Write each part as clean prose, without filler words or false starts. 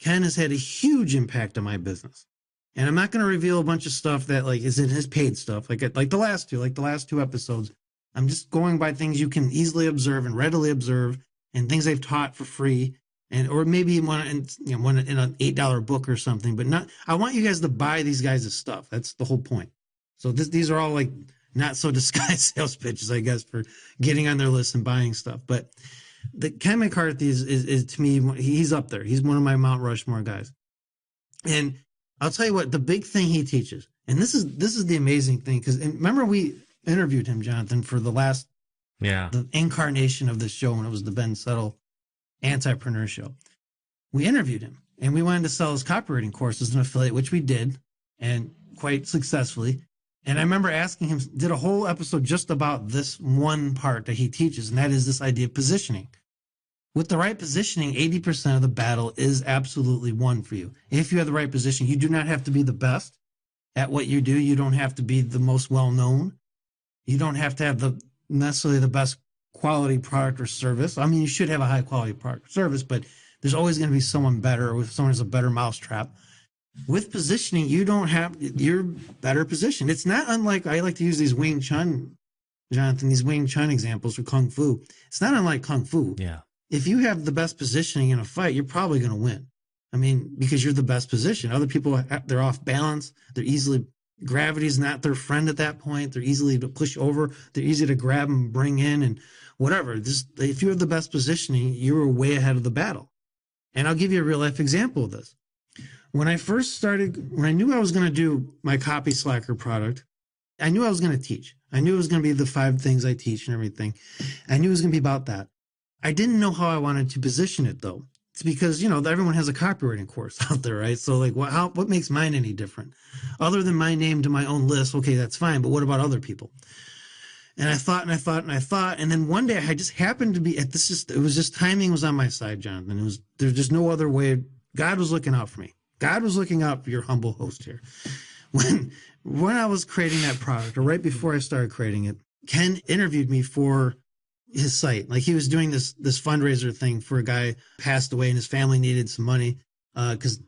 Ken has had a huge impact on my business. And I'm not going to reveal a bunch of stuff that like is in his paid stuff, like the last two episodes. I'm just going by things you can easily observe and readily observe, and things they've taught for free, and or maybe one in an $8 book or something. But not. I want you guys to buy these guys' stuff. That's the whole point. So these are all like not so disguised sales pitches, I guess, for getting on their list and buying stuff. But the Ken McCarthy is to me, he's up there. He's one of my Mount Rushmore guys. And I'll tell you what, the big thing he teaches, and this is the amazing thing, because remember we interviewed him, Jonathan, for the incarnation of the show when it was the Ben Settle Antipreneur Show. We interviewed him, and we wanted to sell his copywriting course as an affiliate, which we did, and quite successfully. And I remember asking him, did a whole episode just about this one part that he teaches, and that is this idea of positioning. With the right positioning, 80% of the battle is absolutely won for you. If you have the right position, you do not have to be the best at what you do. You don't have to be the most well-known. You don't have to have necessarily the best quality product or service. I mean, you should have a high-quality product or service, but there's always going to be someone better, or if someone has a better mousetrap. With positioning, you're better positioned. It's not unlike, I like to use these Wing Chun, Jonathan, these Wing Chun examples for Kung Fu. It's not unlike Kung Fu. Yeah. If you have the best positioning in a fight, you're probably going to win. I mean, because you're the best position. Other people, they're off balance. Gravity's not their friend at that point. They're easily to push over. They're easy to grab and bring in and whatever. If you have the best positioning, you're way ahead of the battle. And I'll give you a real life example of this. When I knew I was going to do my Copy Slacker product, I knew I was going to teach. I knew it was going to be the 5 things I teach and everything. I knew it was going to be about that. I didn't know how I wanted to position it, though. It's because, everyone has a copywriting course out there, right? So, like, what makes mine any different? Other than my name to my own list, okay, that's fine, but what about other people? And I thought, and then one day I just happened to be it was just timing was on my side, Jonathan. There's just no other way. God was looking out for me. God was looking out for your humble host here. When I was creating that product, or right before I started creating it, Ken interviewed me for his site. Like, he was doing this fundraiser thing for a guy who passed away and his family needed some money because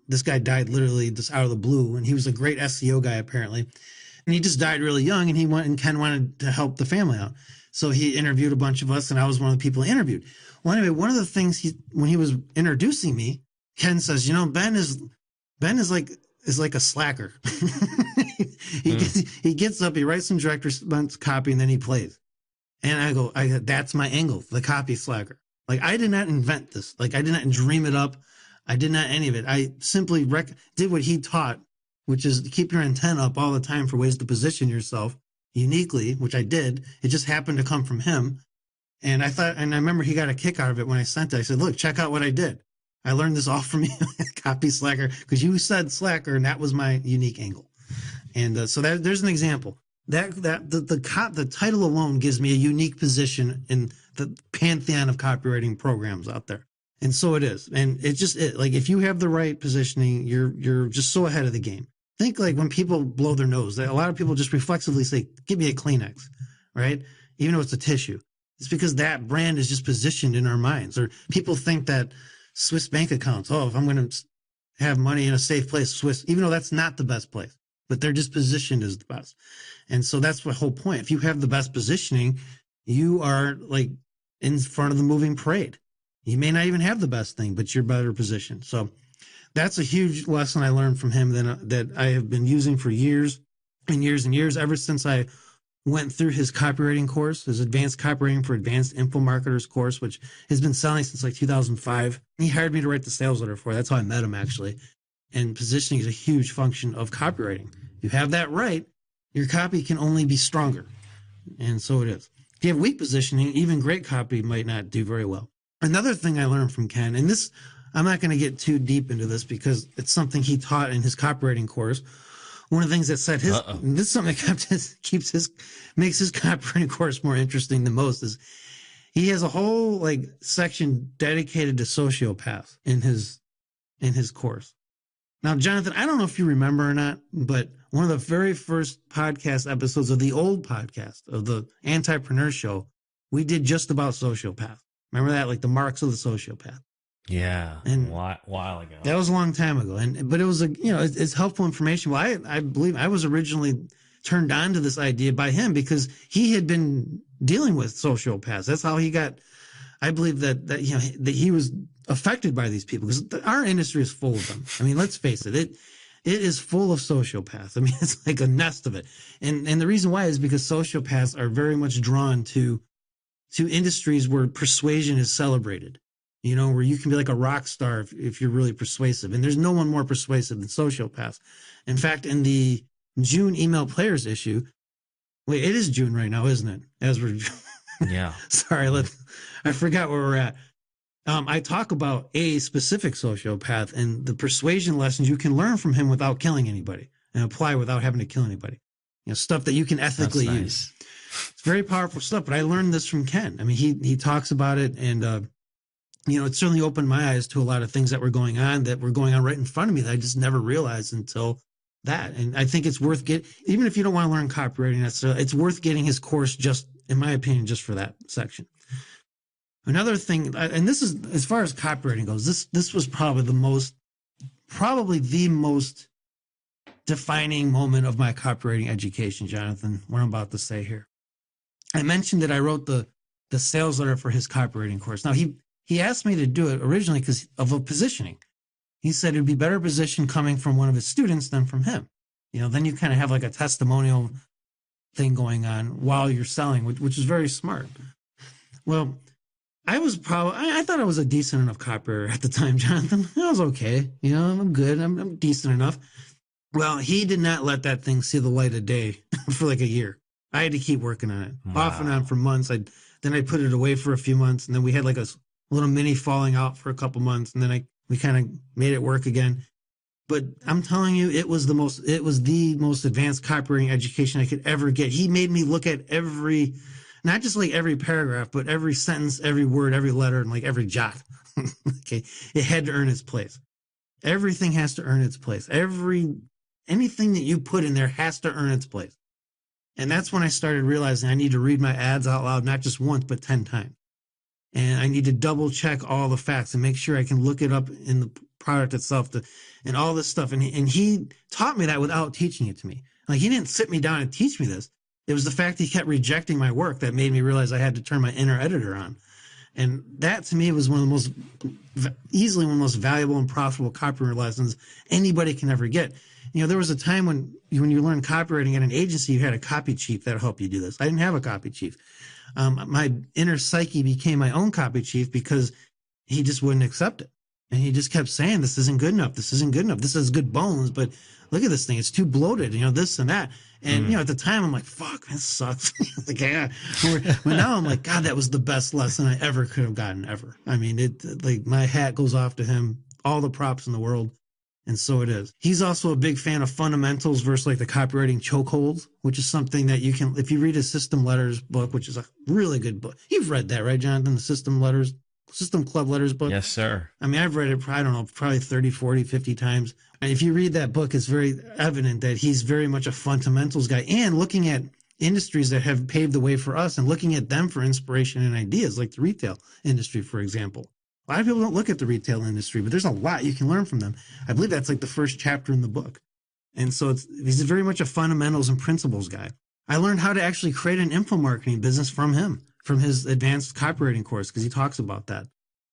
this guy died literally just out of the blue, and he was a great SEO guy apparently, and he just died really young, and Ken wanted to help the family out, so he interviewed a bunch of us, and I was one of the people he interviewed. Well, anyway, one of the things when he was introducing me, Ken says, Ben is like a slacker. He gets up, he writes some director copy, and then he plays. And I go, that's my angle, the copy slacker. Like, I did not invent this. Like, I did not dream it up. I did not any of it. I simply did what he taught, which is to keep your antenna up all the time for ways to position yourself uniquely, which I did. It just happened to come from him. And I remember he got a kick out of it when I sent it. I said, look, check out what I did. I learned this all from you, copy slacker, because you said slacker, and that was my unique angle. And so there's an example. The title alone gives me a unique position in the pantheon of copywriting programs out there. And so it is. And it's just like, if you have the right positioning, you're just so ahead of the game. Think like when people blow their nose, a lot of people just reflexively say, give me a Kleenex, right? Even though it's a tissue. It's because that brand is just positioned in our minds. Or people think that Swiss bank accounts, if I'm going to have money in a safe place, Swiss, even though that's not the best place, but they're just positioned as the best. And so that's the whole point. If you have the best positioning, you are like in front of the moving parade. You may not even have the best thing, but you're better positioned. So that's a huge lesson I learned from him that I have been using for years and years and years, ever since I went through his copywriting course, his advanced copywriting for advanced info marketers course, which has been selling since like 2005. He hired me to write the sales letter for it. That's how I met him, actually. And positioning is a huge function of copywriting. If you have that right, your copy can only be stronger. And so it is. If you have weak positioning, even great copy might not do very well. Another thing I learned from Ken, and this, I'm not going to get too deep into this because it's something he taught in his copywriting course. One of the things that set this is something that makes his copywriting course more interesting than most, is he has a whole section dedicated to sociopaths in his course. Now, Jonathan, I don't know if you remember or not, but one of the very first podcast episodes of the old podcast of the Antipreneur Show, we did just about sociopaths. Remember that? Like the marks of the sociopath. Yeah, And while ago. that was a long time ago. But it was it's helpful information. Well, I believe I was originally turned on to this idea by him because he had been dealing with sociopaths. That's how he got. I believe that that he was affected by these people because our industry is full of them. I mean, let's face it. It is full of sociopaths. I mean, it's like a nest of it. And the reason why is because sociopaths are very much drawn to industries where persuasion is celebrated. Where you can be like a rock star if you're really persuasive. And there's no one more persuasive than sociopaths. In fact, in the June email players issue, wait, it is June right now, isn't it? As we're Yeah. Sorry, I forgot where we're at. I talk about a specific sociopath and the persuasion lessons you can learn from him without killing anybody and apply without having to kill anybody. Stuff that you can ethically use. It's very powerful stuff, but I learned this from Ken. I mean, he talks about it, and it certainly opened my eyes to a lot of things that were going on right in front of me that I just never realized until that. And I think it's worth even if you don't want to learn copywriting necessarily, it's worth getting his course just, in my opinion, just for that section. Another thing, and this is, as far as copywriting goes, this was probably the most defining moment of my copywriting education, Jonathan, what I'm about to say here. I mentioned that I wrote the sales letter for his copywriting course. Now, he asked me to do it originally because of a positioning. He said it'd be better position coming from one of his students than from him. Then you kind of have like a testimonial thing going on while you're selling, which is very smart. Well, I thought I was a decent enough copywriter at the time, Jonathan. I was okay. I'm good. I'm decent enough. Well, he did not let that thing see the light of day for like a year. I had to keep working on it off and on for months. Then I put it away for a few months, and then we had like a little mini falling out for a couple months, and then we kind of made it work again. But I'm telling you, it was the most advanced copywriting education I could ever get. He made me look at not just like every paragraph, but every sentence, every word, every letter, and like every jot. Okay. It had to earn its place. Everything has to earn its place. Anything that you put in there has to earn its place. And that's when I started realizing I need to read my ads out loud, not just once, but 10 times. And I need to double check all the facts and make sure I can look it up in the product itself and all this stuff. And he taught me that without teaching it to me. Like, he didn't sit me down and teach me this. It was the fact he kept rejecting my work that made me realize I had to turn my inner editor on. And that, to me, was easily one of the most valuable and profitable copywriting lessons anybody can ever get. There was a time when you learned copywriting at an agency, you had a copy chief that'll help you do this. I didn't have a copy chief. My inner psyche became my own copy chief because he just wouldn't accept it. And he just kept saying, this isn't good enough. This isn't good enough. This has good bones, but look at this thing. It's too bloated, this and that. And, at the time I'm like, fuck, this sucks. Like, yeah. But now I'm like, God, that was the best lesson I ever could have gotten ever. I mean, like, my hat goes off to him, all the props in the world. And so it is. He's also a big fan of fundamentals versus like the copywriting chokeholds, which is something that you can, if you read his System Letters book, which is a really good book. You've read that, right, Jonathan? The System Club Letters book? Yes, sir. I mean, I've read it, I don't know, probably 30, 40, 50 times. And if you read that book, it's very evident that he's very much a fundamentals guy and looking at industries that have paved the way for us and looking at them for inspiration and ideas, like the retail industry, for example. A lot of people don't look at the retail industry, but there's a lot you can learn from them. I believe that's like the first chapter in the book. And so he's very much a fundamentals and principles guy. I learned how to actually create an info marketing business from him, from his advanced copywriting course, because he talks about that.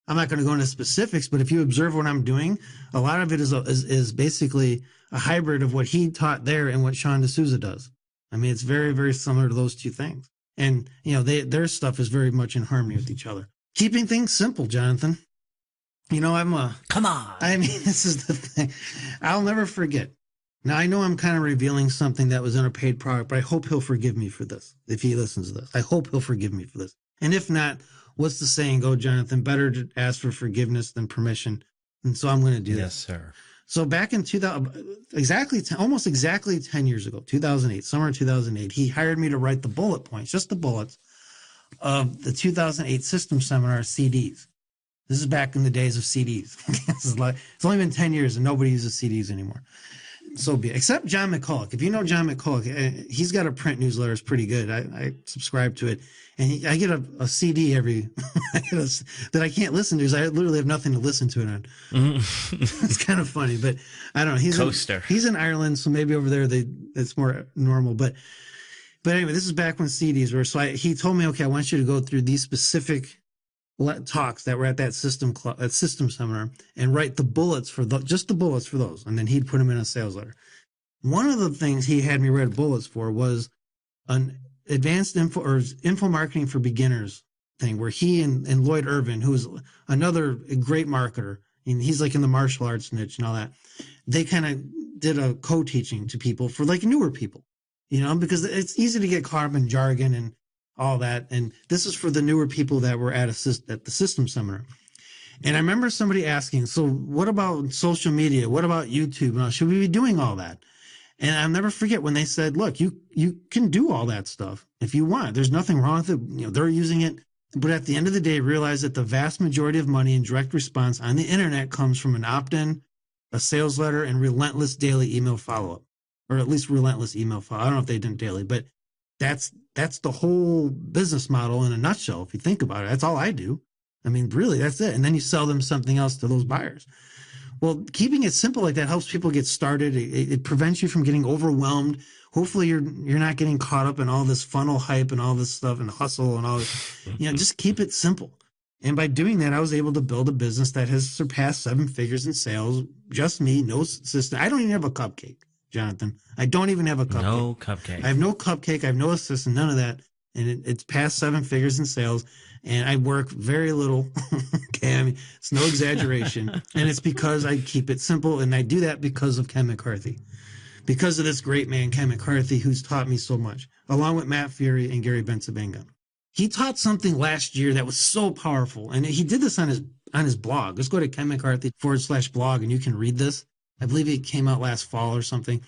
I'm not going to go into specifics, but if you observe what I'm doing, a lot of it is basically a hybrid of what he taught there and what Sean D'Souza does. I mean, it's very, very similar to those two things. And, their stuff is very much in harmony with each other. Keeping things simple, Jonathan. Come on. I mean, this is the thing. I'll never forget. Now, I know I'm kind of revealing something that was in a paid product, but I hope he'll forgive me for this. If he listens to this, I hope he'll forgive me for this. And if not, what's the saying go, Jonathan? Better to ask for forgiveness than permission. And so I'm going to do that. Yes, sir. So back in 2000, almost exactly 10 years ago, 2008, summer 2008, he hired me to write the bullet points, just the bullets of the 2008 System Seminar CDs. This is back in the days of CDs. It's only been 10 years and nobody uses CDs anymore. so be it. Except John McCulloch. If you know John McCulloch, he's got a print newsletter. It's pretty good. I subscribe to it, and I get a CD every that I can't listen to because I literally have nothing to listen to it on. It's kind of funny, but I don't know. He's in Ireland, so maybe over there it's more normal. But anyway, this is back when CDs were. So he told me, okay, I want you to go through these specific talks that were at that system seminar and write the bullets for just the bullets for those, and then he'd put them in a sales letter. One of the things he had me write bullets for was an advanced info marketing for beginners thing, where he and Lloyd Irvin, who is another great marketer, and he's like in the martial arts niche and all that, they kind of did a co-teaching to people for like newer people, because it's easy to get caught up in jargon and all that. And this is for the newer people that were at the system seminar. And I remember somebody asking, so what about social media? What about YouTube? Should we be doing all that? And I'll never forget when they said, look, you can do all that stuff if you want. There's nothing wrong with it. They're using it. But at the end of the day, realize that the vast majority of money in direct response on the internet comes from an opt-in, a sales letter, and relentless daily email follow-up, or at least relentless email follow-up. I don't know if they didn't daily, but that's the whole business model in a nutshell. If you think about it, that's all I do. I mean, really, that's it. And then you sell them something else to those buyers. Well, keeping it simple like that helps people get started. It prevents you from getting overwhelmed. Hopefully you're not getting caught up in all this funnel hype and all this stuff and hustle and all this. Just keep it simple. And by doing that, I was able to build a business that has surpassed 7 figures in sales. Just me, no assistant. I don't even have a cupcake, Jonathan. I don't even have a cupcake. No cupcake. I have no cupcake. I have no assistant, none of that. And it's past 7 figures in sales. And I work very little. Okay, I mean, it's no exaggeration. And it's because I keep it simple. And I do that because of Ken McCarthy. Because of this great man, Ken McCarthy, who's taught me so much, along with Matt Fury and Gary Bensabenga. He taught something last year that was so powerful. And he did this on his blog. Just go to Ken McCarthy /blog and you can read this. I believe it came out last fall or something.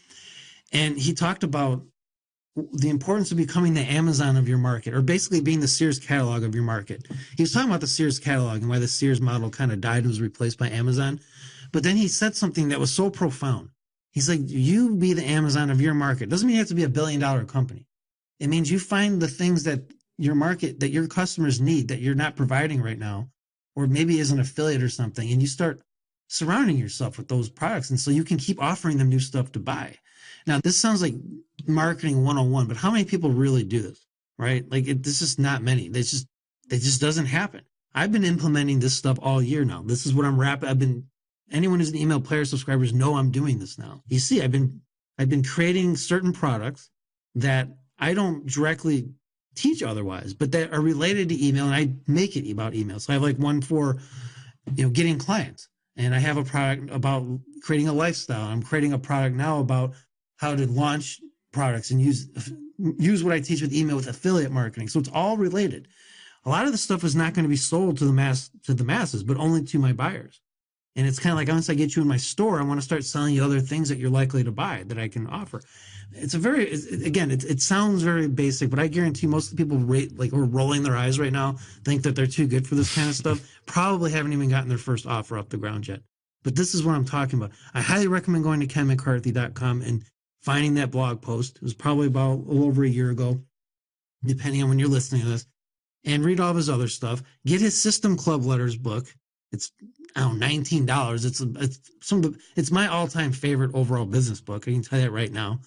And he talked about the importance of becoming the Amazon of your market, or basically being the Sears catalog of your market. He was talking about the Sears catalog and why the Sears model kind of died and was replaced by Amazon. But then he said something that was so profound. He's like, you be the Amazon of your market. Doesn't mean you have to be $1 billion company. It means you find the things that your market, that your customers need, that you're not providing right now, or maybe as an affiliate or something, and you start surrounding yourself with those products. And so you can keep offering them new stuff to buy. Now, this sounds like marketing 101, but how many people really do this, right? Like, this is not many. It just doesn't happen. I've been implementing this stuff all year now. This is what I'm anyone who's an email player subscribers know I'm doing this now. You see, I've been creating certain products that I don't directly teach otherwise, but that are related to email, and I make it about email. So I have like one for, getting clients, and I have a product about creating a lifestyle. I'm creating a product now about how to launch products and use what I teach with email with affiliate marketing. So it's all related. A lot of the stuff is not going to be sold to the masses, but only to my buyers. And it's kind of like, once I get you in my store, I want to start selling you other things that you're likely to buy that I can offer. It sounds very basic, but I guarantee most of the people who are rolling their eyes right now, think that they're too good for this kind of stuff, probably haven't even gotten their first offer off the ground yet. But this is what I'm talking about. I highly recommend going to kenmccarthy.com and finding that blog post. It was probably about a little over a year ago, depending on when you're listening to this, and read all of his other stuff. Get his System Club Letters book. It's, $19. It's my all-time favorite overall business book. I can tell you that right now.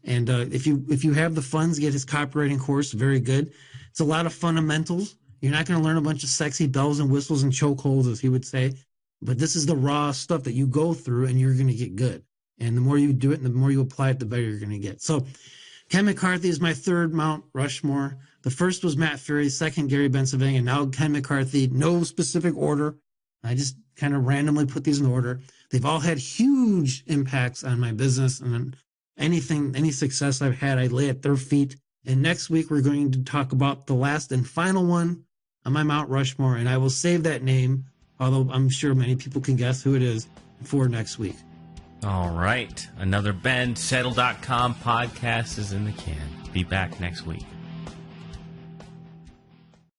And if you have the funds, get his copywriting course. Very good. It's a lot of fundamentals. You're not going to learn a bunch of sexy bells and whistles and chokeholds, as he would say. But this is the raw stuff that you go through, and you're going to get good. And the more you do it and the more you apply it, the better you're going to get. So Ken McCarthy is my third Mount Rushmore. The first was Matt Fury, second Gary Bensabenga, and now Ken McCarthy. No specific order. I just kind of randomly put these in order. They've all had huge impacts on my business, and any success I've had, I lay at their feet. And next week, we're going to talk about the last and final one on my Mount Rushmore, and I will save that name, although I'm sure many people can guess who it is, for next week. All right. Another BenSettle.com podcast is in the can. Be back next week.